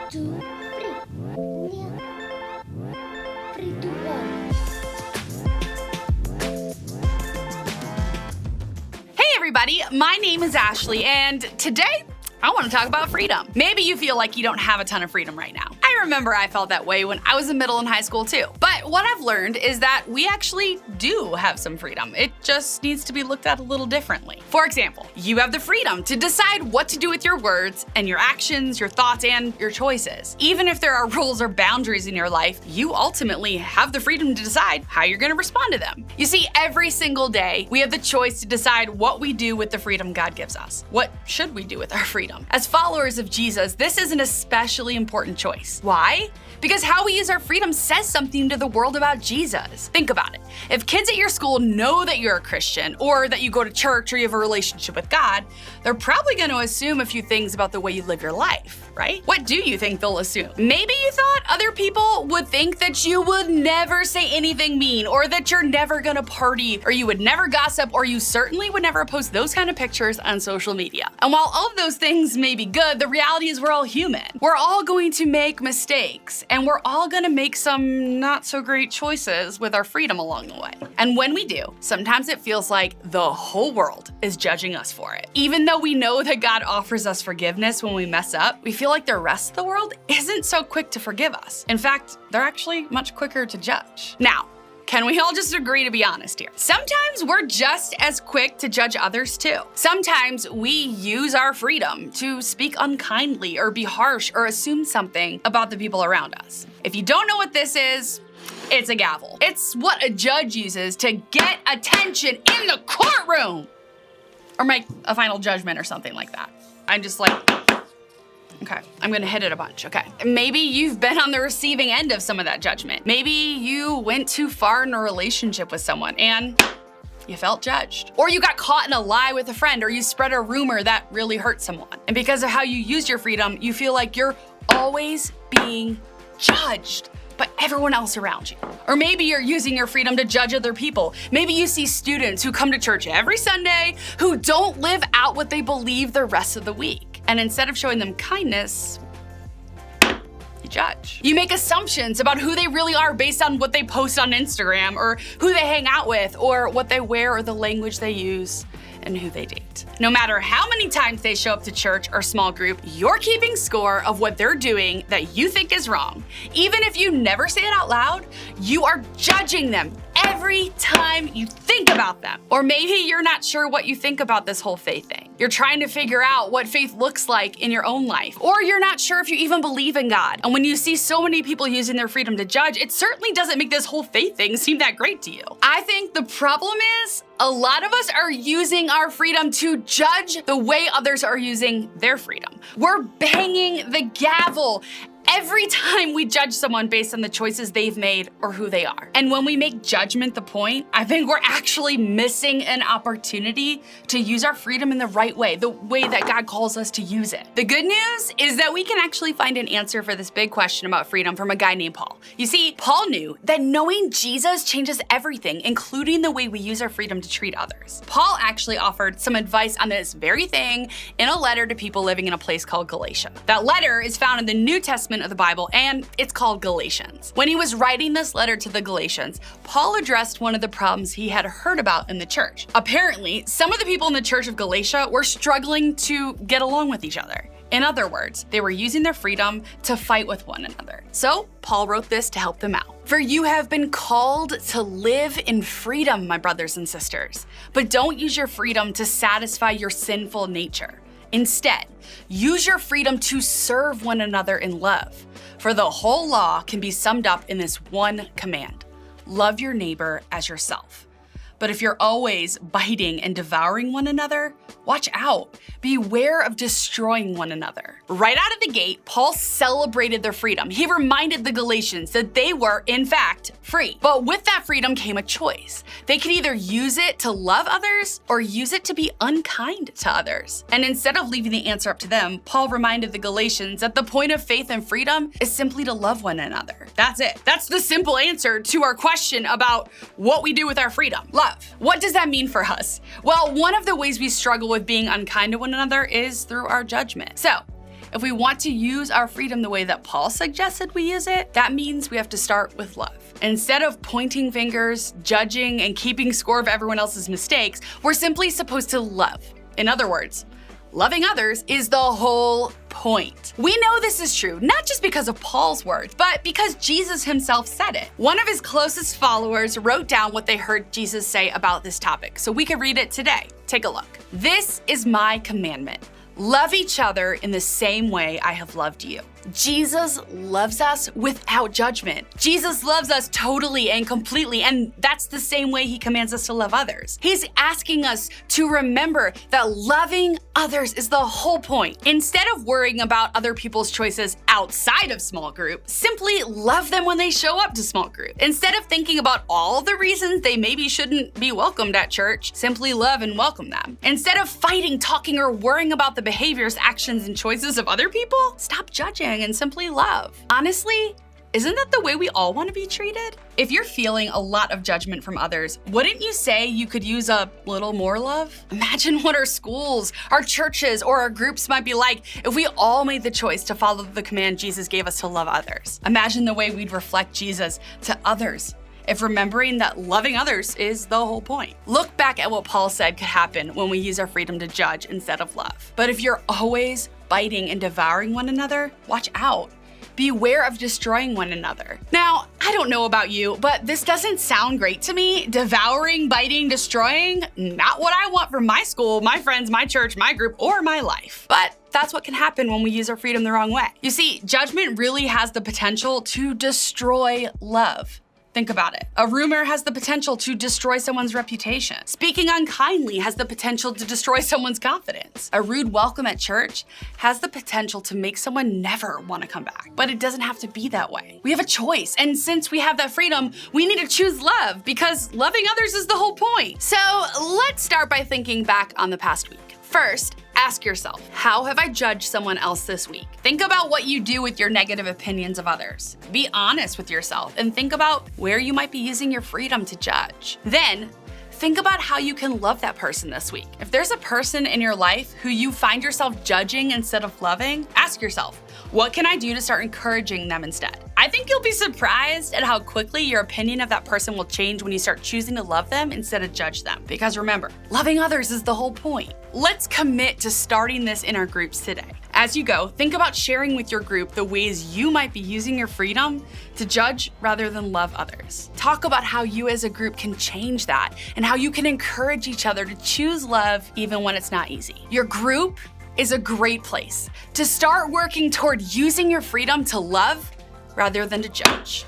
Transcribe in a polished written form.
2, 3. Free to one. Hey everybody, my name is Ashley, and today I want to talk about freedom. Maybe you feel like you don't have a ton of freedom right now. I remember I felt that way when I was in middle and high school too. But what I've learned is that we actually do have some freedom. It just needs to be looked at a little differently. For example, you have the freedom to decide what to do with your words and your actions, your thoughts, and your choices. Even if there are rules or boundaries in your life, you ultimately have the freedom to decide how you're gonna respond to them. You see, every single day, we have the choice to decide what we do with the freedom God gives us. What should we do with our freedom? As followers of Jesus, this is an especially important choice. Why? Because how we use our freedom says something to the world about Jesus. Think about it. If kids at your school know that you're a Christian or that you go to church or you have a relationship with God, they're probably going to assume a few things about the way you live your life, right? What do you think they'll assume? Maybe you thought other people would think that you would never say anything mean, or that you're never going to party, or you would never gossip, or you certainly would never post those kind of pictures on social media. And while all of those things may be good, the reality is we're all human. We're all going to make mistakes, and we're all gonna make some not so great choices with our freedom along the way. And when we do, sometimes it feels like the whole world is judging us for it. Even though we know that God offers us forgiveness when we mess up, we feel like the rest of the world isn't so quick to forgive us. In fact, they're actually much quicker to judge. Now, can we all just agree to be honest here? Sometimes we're just as quick to judge others too. Sometimes we use our freedom to speak unkindly or be harsh or assume something about the people around us. If you don't know what this is, it's a gavel. It's what a judge uses to get attention in the courtroom or make a final judgment or something like that. I'm just like, okay, I'm gonna hit it a bunch, okay. Maybe you've been on the receiving end of some of that judgment. Maybe you went too far in a relationship with someone and you felt judged. Or you got caught in a lie with a friend, or you spread a rumor that really hurt someone. And because of how you used your freedom, you feel like you're always being judged by everyone else around you. Or maybe you're using your freedom to judge other people. Maybe you see students who come to church every Sunday who don't live out what they believe the rest of the week. And instead of showing them kindness, you judge. You make assumptions about who they really are based on what they post on Instagram, or who they hang out with, or what they wear, or the language they use, and who they date. No matter how many times they show up to church or small group, you're keeping score of what they're doing that you think is wrong. Even if you never say it out loud, you are judging them every time you think about them. Or maybe you're not sure what you think about this whole faith thing. You're trying to figure out what faith looks like in your own life. Or you're not sure if you even believe in God. And when you see so many people using their freedom to judge, it certainly doesn't make this whole faith thing seem that great to you. I think the problem is a lot of us are using our freedom to judge the way others are using their freedom. We're banging the gavel every time we judge someone based on the choices they've made or who they are. And when we make judgment the point, I think we're actually missing an opportunity to use our freedom in the right way, the way that God calls us to use it. The good news is that we can actually find an answer for this big question about freedom from a guy named Paul. You see, Paul knew that knowing Jesus changes everything, including the way we use our freedom to treat others. Paul actually offered some advice on this very thing in a letter to people living in a place called Galatia. That letter is found in the New Testament of the Bible, and it's called Galatians. When he was writing this letter to the Galatians, Paul addressed one of the problems he had heard about in the church. Apparently, some of the people in the church of Galatia were struggling to get along with each other. In other words, they were using their freedom to fight with one another. So Paul wrote this to help them out. For you have been called to live in freedom, my brothers and sisters, but don't use your freedom to satisfy your sinful nature. Instead, use your freedom to serve one another in love. For the whole law can be summed up in this one command: love your neighbor as yourself. But if you're always biting and devouring one another, watch out. Beware of destroying one another. Right out of the gate, Paul celebrated their freedom. He reminded the Galatians that they were, in fact, free. But with that freedom came a choice. They could either use it to love others or use it to be unkind to others. And instead of leaving the answer up to them, Paul reminded the Galatians that the point of faith and freedom is simply to love one another. That's it. That's the simple answer to our question about what we do with our freedom. Love. What does that mean for us? Well, one of the ways we struggle with being unkind to one another is through our judgment. So, If we want to use our freedom the way that Paul suggested we use it, that means we have to start with love. Instead of pointing fingers, judging, and keeping score of everyone else's mistakes, we're simply supposed to love. In other words, loving others is the whole point. We know this is true, not just because of Paul's words, but because Jesus himself said it. One of his closest followers wrote down what they heard Jesus say about this topic, so we could read it today. Take a look. "This is my commandment. Love each other in the same way I have loved you." Jesus loves us without judgment. Jesus loves us totally and completely, and that's the same way he commands us to love others. He's asking us to remember that loving others is the whole point. Instead of worrying about other people's choices outside of small group, simply love them when they show up to small group. Instead of thinking about all the reasons they maybe shouldn't be welcomed at church, simply love and welcome them. Instead of fighting, talking, or worrying about the behaviors, actions, and choices of other people, stop judging and simply love. Honestly, isn't that the way we all want to be treated? If you're feeling a lot of judgment from others, wouldn't you say you could use a little more love? Imagine what our schools, our churches, or our groups might be like if we all made the choice to follow the command Jesus gave us to love others. Imagine the way we'd reflect Jesus to others if remembering that loving others is the whole point. Look back at what Paul said could happen when we use our freedom to judge instead of love. But if you're always biting and devouring one another, watch out. Beware of destroying one another. Now, I don't know about you, but this doesn't sound great to me. Devouring, biting, destroying, not what I want for my school, my friends, my church, my group, or my life. But that's what can happen when we use our freedom the wrong way. You see, judgment really has the potential to destroy love. Think about it. A rumor has the potential to destroy someone's reputation. Speaking unkindly has the potential to destroy someone's confidence. A rude welcome at church has the potential to make someone never want to come back. But it doesn't have to be that way. We have a choice, and since we have that freedom, we need to choose love because loving others is the whole point. So let's start by thinking back on the past week. First, ask yourself, how have I judged someone else this week? Think about what you do with your negative opinions of others. Be honest with yourself and think about where you might be using your freedom to judge. Then, think about how you can love that person this week. If there's a person in your life who you find yourself judging instead of loving, ask yourself, what can I do to start encouraging them instead? I think you'll be surprised at how quickly your opinion of that person will change when you start choosing to love them instead of judge them. Because remember, loving others is the whole point. Let's commit to starting this in our groups today. As you go, think about sharing with your group the ways you might be using your freedom to judge rather than love others. Talk about how you as a group can change that and how you can encourage each other to choose love even when it's not easy. Your group is a great place to start working toward using your freedom to love rather than to judge.